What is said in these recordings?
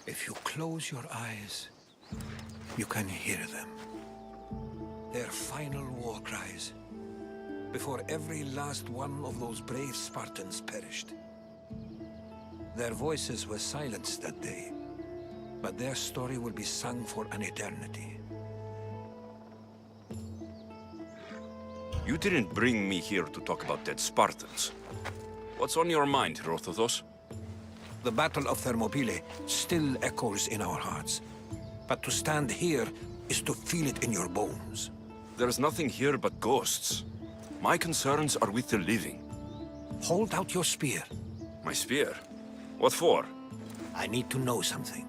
If you close your eyes, you can hear them. Their final war cries, before every last one of those brave Spartans perished. Their voices were silenced that day, but their story will be sung for an eternity. You didn't bring me here to talk about dead Spartans. What's on your mind, Herodotus? The Battle of Thermopylae still echoes in our hearts. But to stand here is to feel it in your bones. There's nothing here but ghosts. My concerns are with the living. Hold out your spear. My spear? What for? I need to know something.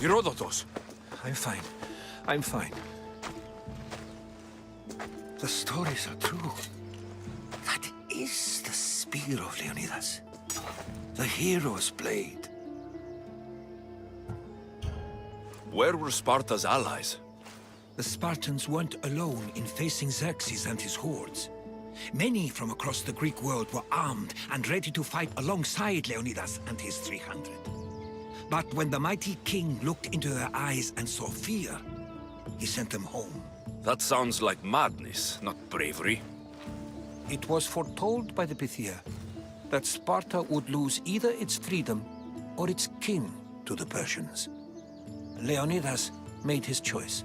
Herodotus! I'm fine. I'm fine. The stories are true. That is the spear of Leonidas. The hero's blade. Where were Sparta's allies? The Spartans weren't alone in facing Xerxes and his hordes. Many from across the Greek world were armed and ready to fight alongside Leonidas and his 300. But when the mighty king looked into their eyes and saw fear, he sent them home. That sounds like madness, not bravery. It was foretold by the Pythia that Sparta would lose either its freedom or its king to the Persians. Leonidas made his choice.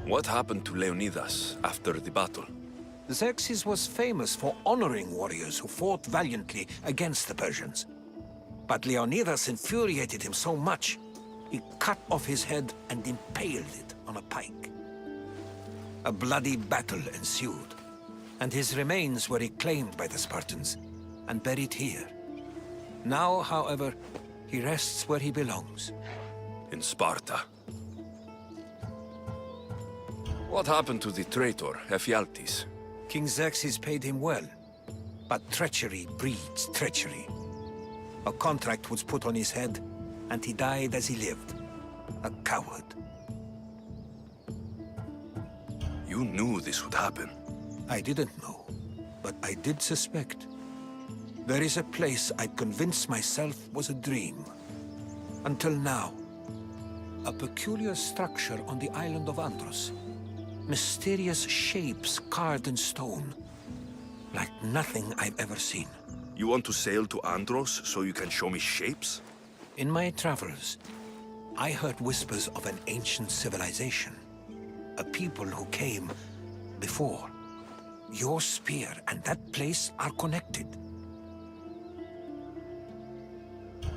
What happened to Leonidas after the battle? Xerxes was famous for honoring warriors who fought valiantly against the Persians. But Leonidas infuriated him so much, he cut off his head and impaled it on a pike. A bloody battle ensued, and his remains were reclaimed by the Spartans and buried here. Now, however, he rests where he belongs. In Sparta. What happened to the traitor, Ephialtes? King Xerxes paid him well, but treachery breeds treachery. A contract was put on his head, and he died as he lived. A coward. You knew this would happen. I didn't know, but I did suspect. There is a place I'd convinced myself was a dream. Until now. A peculiar structure on the island of Andros. Mysterious shapes carved in stone. Like nothing I've ever seen. You want to sail to Andros so you can show me shapes? In my travels, I heard whispers of an ancient civilization. A people who came before. Your spear and that place are connected.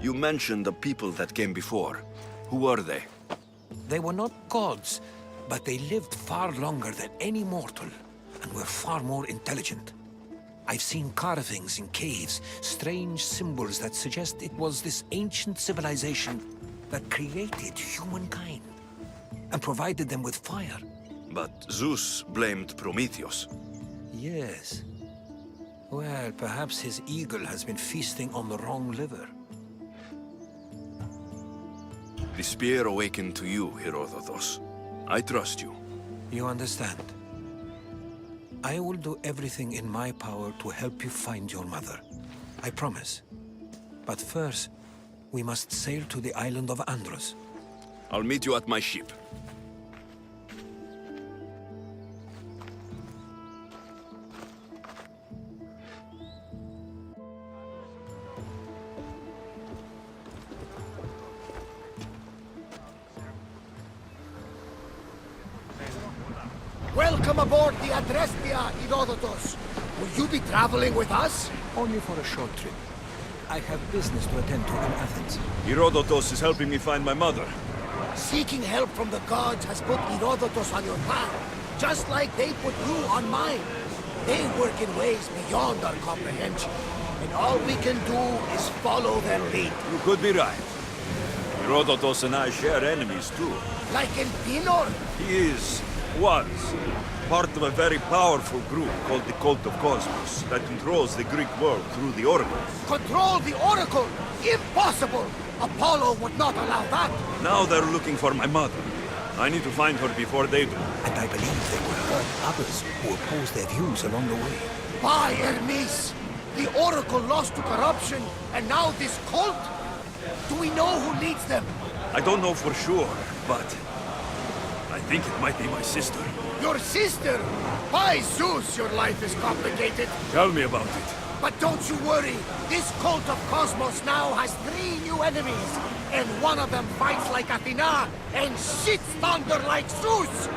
You mentioned the people that came before. Who were they? They were not gods, but they lived far longer than any mortal, and were far more intelligent. I've seen carvings in caves, strange symbols that suggest it was this ancient civilization that created humankind, and provided them with fire. But Zeus blamed Prometheus. Yes. Well, perhaps his eagle has been feasting on the wrong liver. The spear awakened to you, Herodotus. I trust you. You understand? I will do everything in my power to help you find your mother. I promise. But first, we must sail to the island of Andros. I'll meet you at my ship. Welcome aboard the Adrestia, Herodotus. Will you be traveling with us? Only for a short trip. I have business to attend to in Athens. Herodotus is helping me find my mother. Seeking help from the gods has put Herodotus on your path, just like they put you on mine. They work in ways beyond our comprehension, and all we can do is follow their lead. You could be right. Herodotus and I share enemies too. Like in Pinor? He was, part of a very powerful group called the Cult of Cosmos that controls the Greek world through the Oracle. Control the Oracle? Impossible! Apollo would not allow that! Now they're looking for my mother. I need to find her before they do. And I believe they will hurt others who oppose their views along the way. By Hermes! The Oracle lost to corruption, and now this cult? Do we know who leads them? I don't know for sure, but I think it might be my sister. Your sister? By Zeus, your life is complicated. Tell me about it. But don't you worry. This cult of Cosmos now has 3 new enemies. And one of them fights like Athena and shits thunder like Zeus.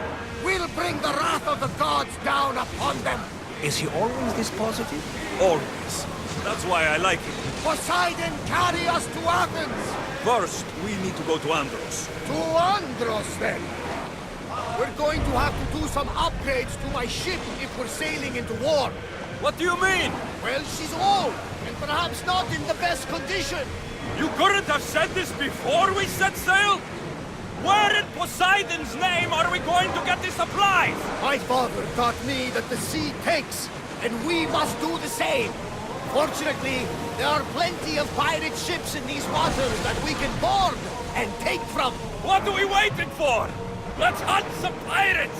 We'll bring the wrath of the gods down upon them. Is he always this positive? Always. That's why I like it. Poseidon, carry us to Athens. First, we need to go to Andros. To Andros, then. We're going to have to do some upgrades to my ship if we're sailing into war. What do you mean? Well, she's old, and perhaps not in the best condition. You couldn't have said this before we set sail? Where in Poseidon's name are we going to get the supplies? My father taught me that the sea takes, and we must do the same. Fortunately, there are plenty of pirate ships in these waters that we can board and take from. What are we waiting for? Let's hunt some pirates!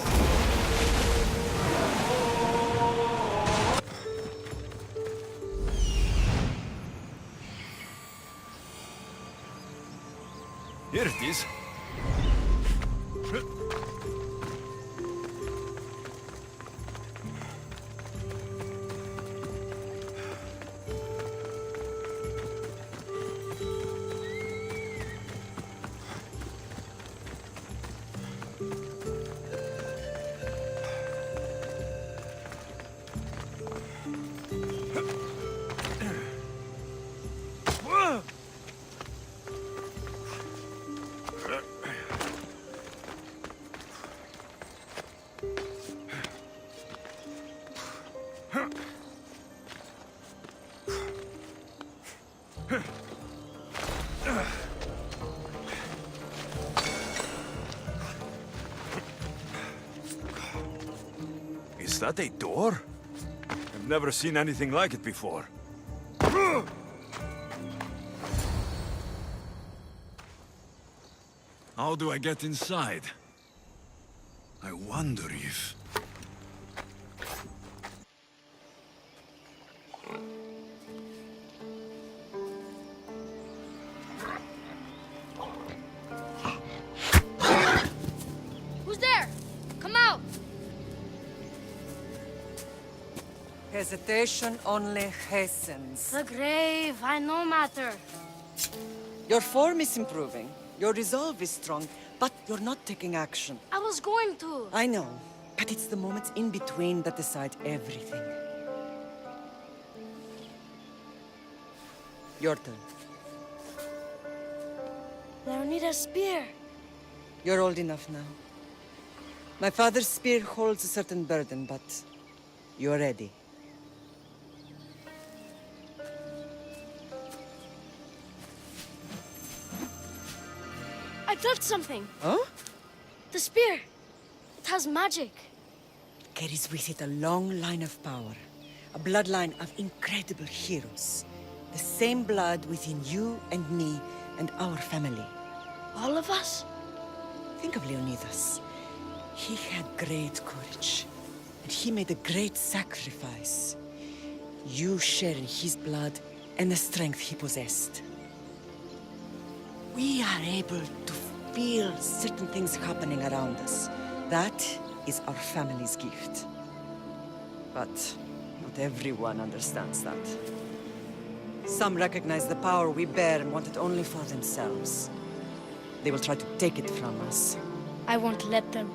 Here it is. Is that a door? I've never seen anything like it before. How do I get inside? I wonder if... Hesitation only hastens. The grave, I no matter. Your form is improving. Your resolve is strong, but you're not taking action. I was going to. I know, but it's the moments in between that decide everything. Your turn. Leonida's spear. You're old enough now. My father's spear holds a certain burden, but you're ready. I felt something. Huh? The spear. It has magic. Carries with it a long line of power. A bloodline of incredible heroes. The same blood within you and me and our family. All of us? Think of Leonidas. He had great courage. And he made a great sacrifice. You share in his blood and the strength he possessed. We are able to feel certain things happening around us. That is our family's gift. But not everyone understands that. Some recognize the power we bear and want it only for themselves. They will try to take it from us. I won't let them.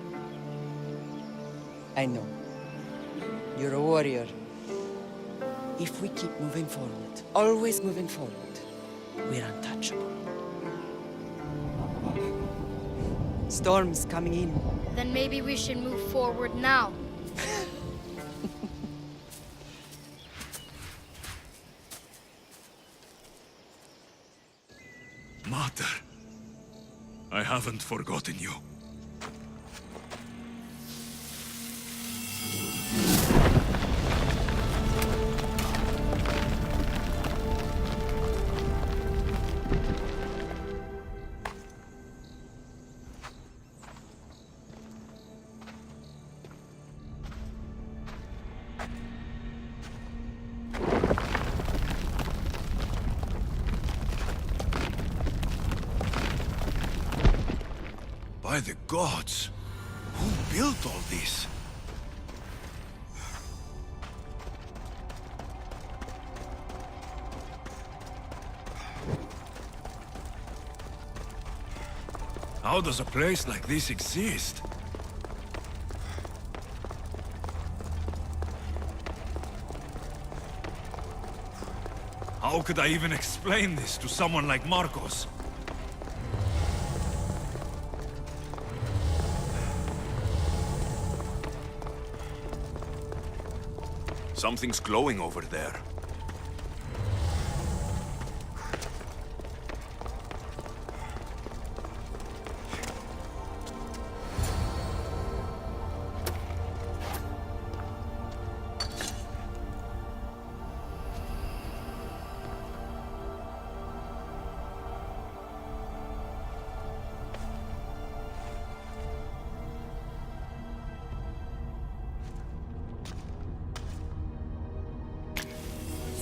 I know. You're a warrior. If we keep moving forward, always moving forward, we're untouchable. Storm's coming in. Then maybe we should move forward now. Mater, I haven't forgotten you. By the gods! Who built all this? How does a place like this exist? How could I even explain this to someone like Marcos? Something's glowing over there.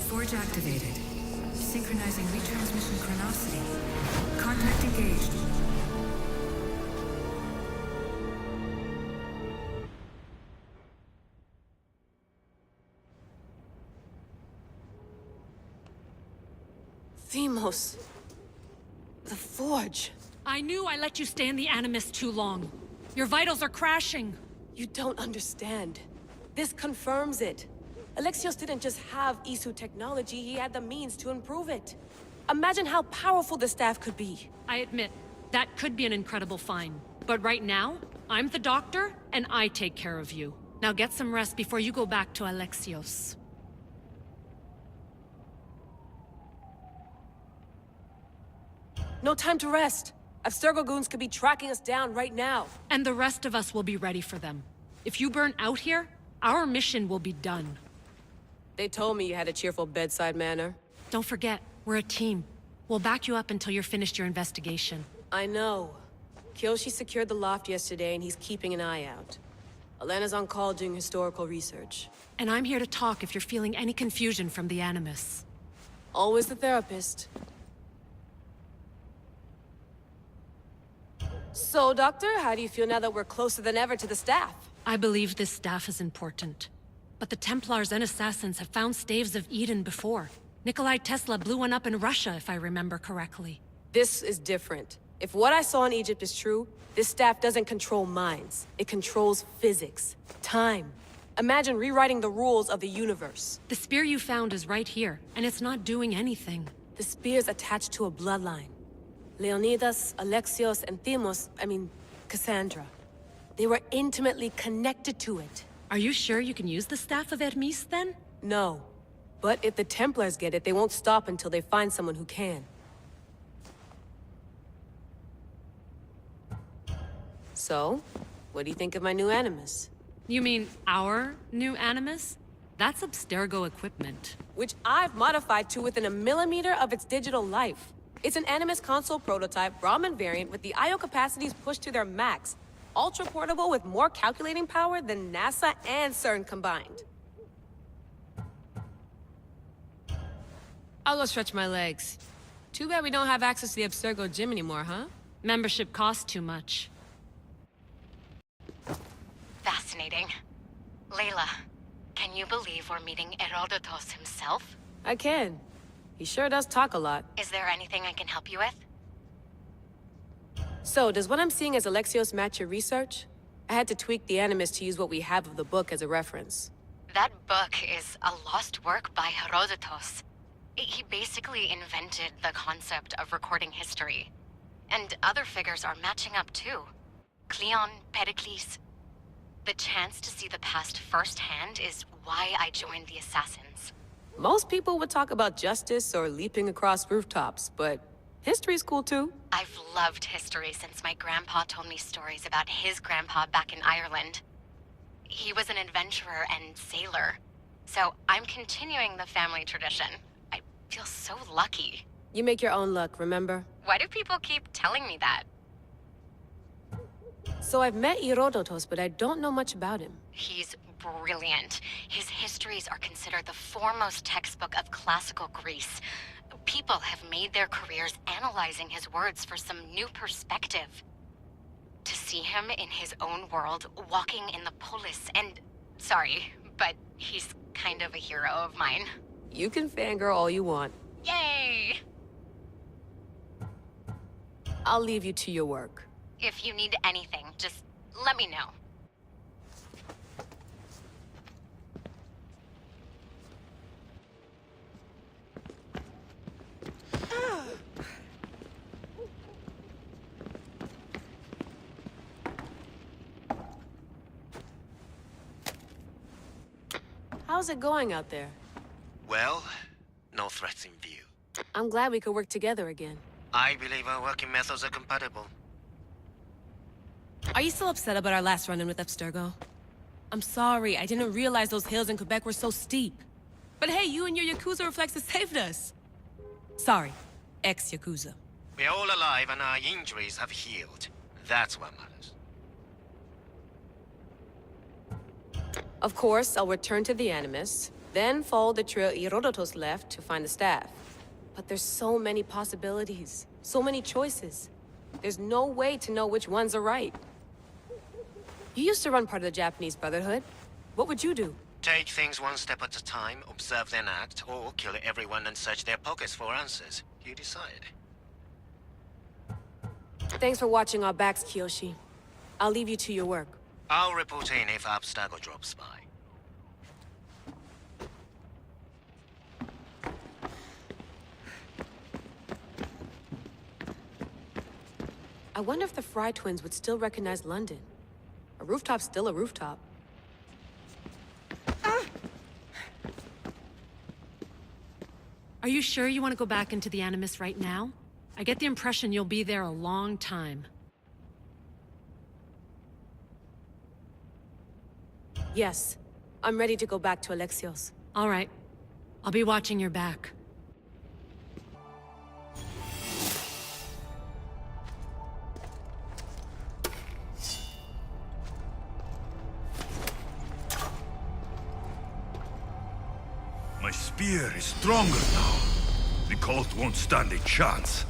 Forge activated. Synchronizing retransmission chronicity. Contact engaged. Themos. The Forge. I knew I let you stay in the Animus too long. Your vitals are crashing. You don't understand. This confirms it. Alexios didn't just have Isu technology, he had the means to improve it. Imagine how powerful the staff could be. I admit, that could be an incredible find. But right now, I'm the doctor, and I take care of you. Now get some rest before you go back to Alexios. No time to rest. Abstergo goons could be tracking us down right now. And the rest of us will be ready for them. If you burn out here, our mission will be done. They told me you had a cheerful bedside manner. Don't forget, we're a team. We'll back you up until you're finished your investigation. I know. Kyoshi secured the loft yesterday and he's keeping an eye out. Elena's on call doing historical research. And I'm here to talk if you're feeling any confusion from the Animus. Always the therapist. So, Doctor, how do you feel now that we're closer than ever to the staff? I believe this staff is important. But the Templars and Assassins have found staves of Eden before. Nikolai Tesla blew one up in Russia, if I remember correctly. This is different. If what I saw in Egypt is true, this staff doesn't control minds. It controls physics, time. Imagine rewriting the rules of the universe. The spear you found is right here, and it's not doing anything. The spear's attached to a bloodline. Leonidas, Alexios, and Cassandra. They were intimately connected to it. Are you sure you can use the Staff of Hermes, then? No. But if the Templars get it, they won't stop until they find someone who can. So, what do you think of my new Animus? You mean our new Animus? That's Abstergo equipment. Which I've modified to within a millimeter of its digital life. It's an Animus console prototype, Brahmin variant with the I/O capacities pushed to their max. Ultra portable with more calculating power than NASA and CERN combined. I'll go stretch my legs. Too bad we don't have access to the Abstergo gym anymore, huh? Membership costs too much. Fascinating. Layla, can you believe we're meeting Herodotus himself? I can. He sure does talk a lot. Is there anything I can help you with? So, does what I'm seeing as Alexios match your research? I had to tweak the Animus to use what we have of the book as a reference. That book is a lost work by Herodotus. He basically invented the concept of recording history. And other figures are matching up too. Cleon, Pericles. The chance to see the past firsthand is why I joined the Assassins. Most people would talk about justice or leaping across rooftops, but history's cool too. I've loved history since my grandpa told me stories about his grandpa back in Ireland. He was an adventurer and sailor, so I'm continuing the family tradition. I feel so lucky. You make your own luck, remember? Why do people keep telling me that? So I've met Herodotus, but I don't know much about him. He's brilliant. His histories are considered the foremost textbook of classical Greece. People have made their careers analyzing his words for some new perspective. To see him in his own world, walking in the polis, and... Sorry, but he's kind of a hero of mine. You can fangirl all you want. Yay! I'll leave you to your work. If you need anything, just let me know. How's it going out there? Well, no threats in view. I'm glad we could work together again. I believe our working methods are compatible. Are you still upset about our last run-in with Abstergo? I'm sorry, I didn't realize those hills in Quebec were so steep. But hey, you and your Yakuza reflexes saved us. Sorry, ex-Yakuza. We're all alive and our injuries have healed. That's what matters. Of course, I'll return to the Animus, then follow the trail Herodotus left to find the staff. But there's so many possibilities, so many choices. There's no way to know which ones are right. You used to run part of the Japanese Brotherhood. What would you do? Take things one step at a time, observe then act, or kill everyone and search their pockets for answers. You decide. Thanks for watching our backs, Kiyoshi. I'll leave you to your work. I'll report in if Abstergo drops by. I wonder if the Fry twins would still recognize London. A rooftop's still a rooftop. Are you sure you want to go back into the Animus right now? I get the impression you'll be there a long time. Yes. I'm ready to go back to Alexios. All right. I'll be watching your back. My spear is stronger now. The cult won't stand a chance.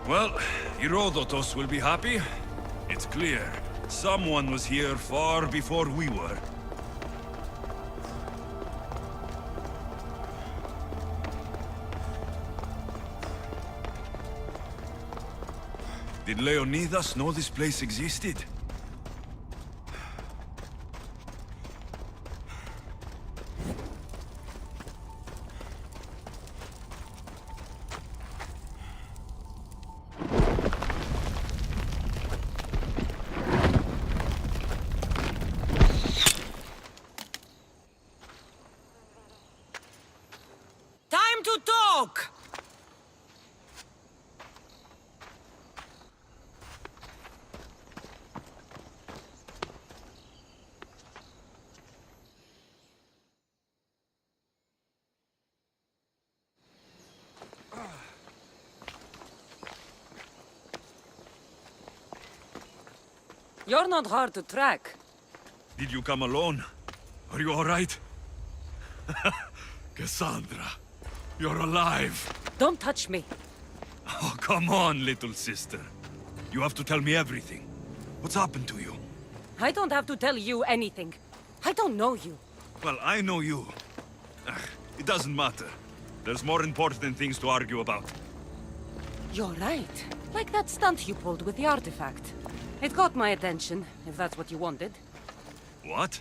Well, Herodotus will be happy. It's clear. Someone was here far before we were. Did Leonidas know this place existed? Time to talk! You're not hard to track. Did you come alone? Are you all right? Cassandra, you're alive. Don't touch me. Oh, come on, little sister. You have to tell me everything. What's happened to you? I don't have to tell you anything. I don't know you. Well, I know you. It doesn't matter. There's more important things to argue about. You're right. Like that stunt you pulled with the artifact. It got my attention, if that's what you wanted. What?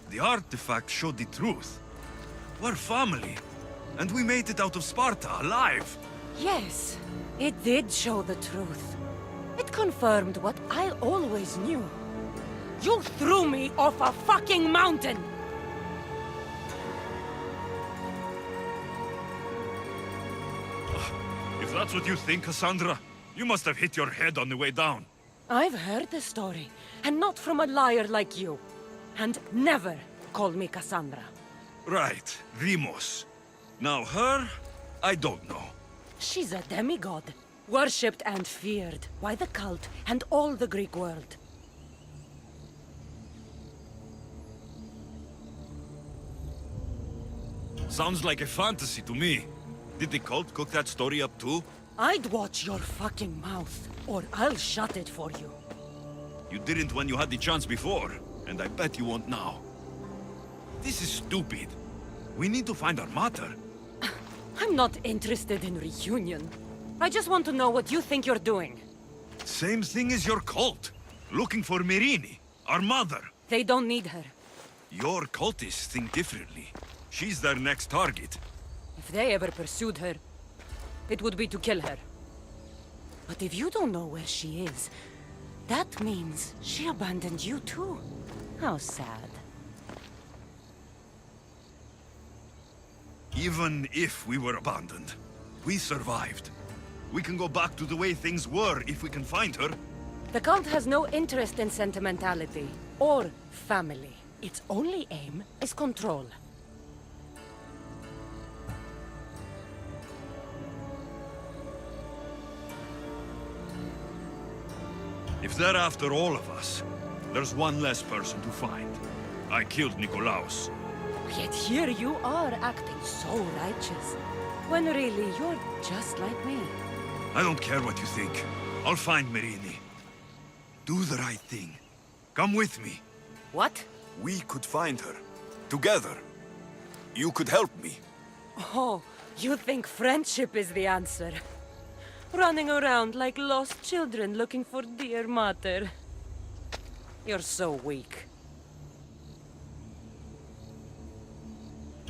The artifact showed the truth. We're family. And we made it out of Sparta, alive. Yes, it did show the truth. It confirmed what I always knew. You threw me off a fucking mountain! If that's what you think, Cassandra, you must have hit your head on the way down. I've heard the story, and not from a liar like you. And never call me Cassandra. Right, Demos. Now her, I don't know. She's a demigod, worshipped and feared by the cult and all the Greek world. Sounds like a fantasy to me. Did the cult cook that story up too? I'd watch your fucking mouth, or I'll shut it for you. You didn't when you had the chance before, and I bet you won't now. This is stupid. We need to find our mater. I'm not interested in reunion. I just want to know what you think you're doing. Same thing as your cult. Looking for Myrrine, our mother. They don't need her. Your cultists think differently. She's their next target. If they ever pursued her, it would be to kill her. But if you don't know where she is, that means she abandoned you too. How sad. Even if we were abandoned, we survived. We can go back to the way things were if we can find her. The cult has no interest in sentimentality or family. Its only aim is control. If they're after all of us, there's one less person to find. I killed Nikolaos. Yet here you are acting so righteous, when really you're just like me. I don't care what you think. I'll find Myrrine. Do the right thing. Come with me. What? We could find her. Together. You could help me. Oh, you think friendship is the answer? Running around like lost children looking for dear mater. You're so weak.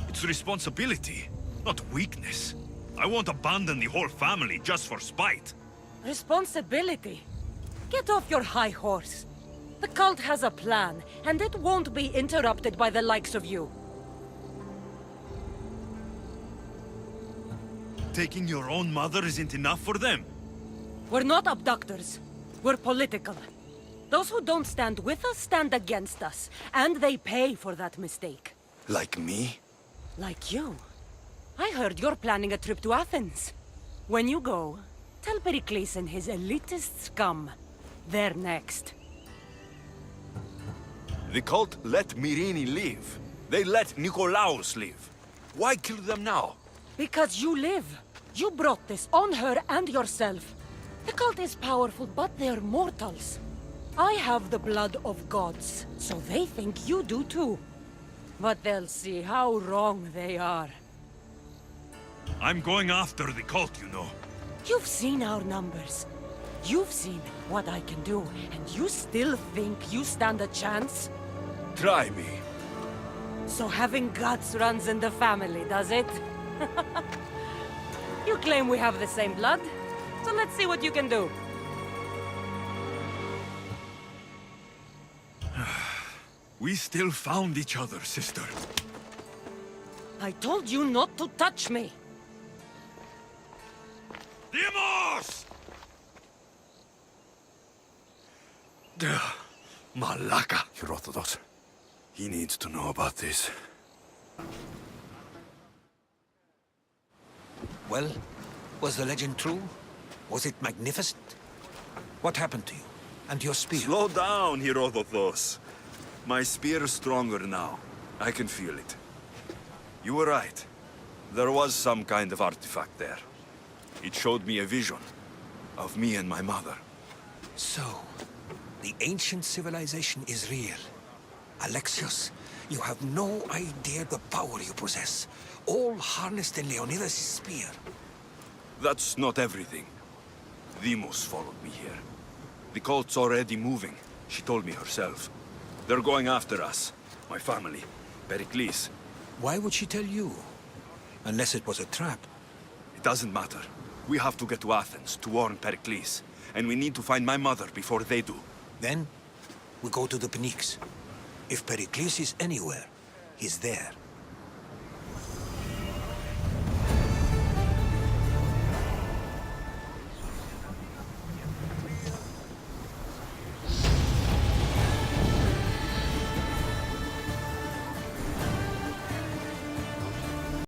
It's responsibility, not weakness. I won't abandon the whole family just for spite. Responsibility? Get off your high horse. The cult has a plan, and it won't be interrupted by the likes of you. Taking your own mother isn't enough for them. We're not abductors. We're political. Those who don't stand with us stand against us, and they pay for that mistake. Like me? Like you. I heard you're planning a trip to Athens. When you go, tell Pericles and his elitist scum. They're next. The cult let Myrrine live. They let Nikolaos live. Why kill them now? Because you live. You brought this on her and yourself. The cult is powerful, but they're mortals. I have the blood of gods, so they think you do too. But they'll see how wrong they are. I'm going after the cult, you know. You've seen our numbers. You've seen what I can do, and you still think you stand a chance? Try me. So having guts runs in the family, does it? You claim we have the same blood, so let's see what you can do. We still found each other, sister. I told you not to touch me! Demos! Malaka. Herodotus. He needs to know about this. Well, was the legend true? Was it magnificent? What happened to you? And your spear? Slow down, Herodotus. My spear is stronger now. I can feel it. You were right. There was some kind of artifact there. It showed me a vision of me and my mother. So, the ancient civilization is real. Alexios, you have no idea the power you possess. All harnessed in Leonidas' spear. That's not everything. Demos followed me here. The cult's already moving. She told me herself. They're going after us. My family. Pericles. Why would she tell you? Unless it was a trap. It doesn't matter. We have to get to Athens to warn Pericles. And we need to find my mother before they do. Then, we go to the Pnyx. If Pericles is anywhere, he's there.